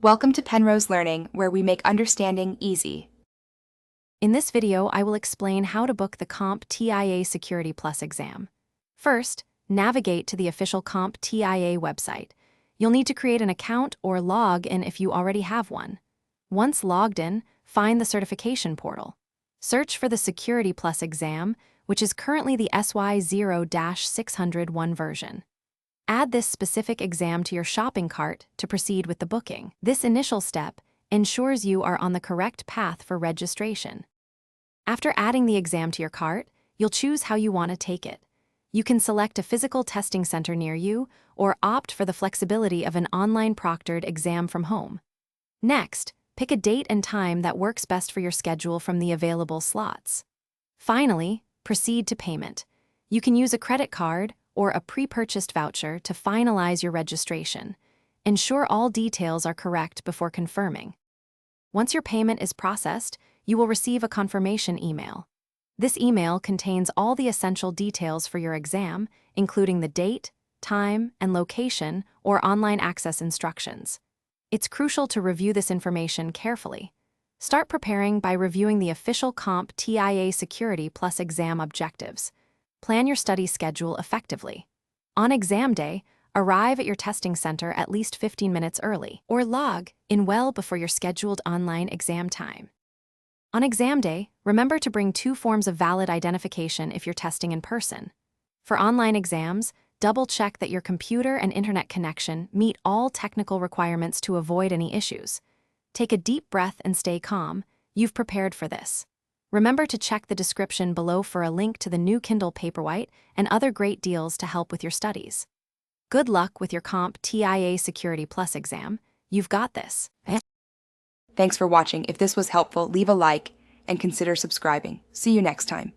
Welcome to Penrose Learning, where we make understanding easy. In this video, I will explain how to book the CompTIA Security Plus exam. First, navigate to the official CompTIA website. You'll need to create an account or log in if you already have one. Once logged in, find the certification portal. Search for the Security Plus exam, which is currently the SY0-601 version. Add this specific exam to your shopping cart to proceed with the booking. This initial step ensures you are on the correct path for registration. After adding the exam to your cart, you'll choose how you want to take it. You can select a physical testing center near you or opt for the flexibility of an online proctored exam from home. Next, pick a date and time that works best for your schedule from the available slots. Finally, proceed to payment. You can use a credit card or a pre-purchased voucher to finalize your registration. Ensure all details are correct before confirming. Once your payment is processed, you will receive a confirmation email. This email contains all the essential details for your exam, including the date, time, and location or online access instructions. It's crucial to review this information carefully. Start preparing by reviewing the official CompTIA Security Plus exam objectives. Plan your study schedule effectively. On exam day, arrive at your testing center at least 15 minutes early, or log in well before your scheduled online exam time. On exam day, remember to bring 2 forms of valid identification if you're testing in person. For online exams, double-check that your computer and internet connection meet all technical requirements to avoid any issues. Take a deep breath and stay calm. You've prepared for this. Remember to check the description below for a link to the new Kindle Paperwhite and other great deals to help with your studies. Good luck with your CompTIA Security Plus exam. You've got this. Thanks for watching. If this was helpful, leave a like and consider subscribing. See you next time.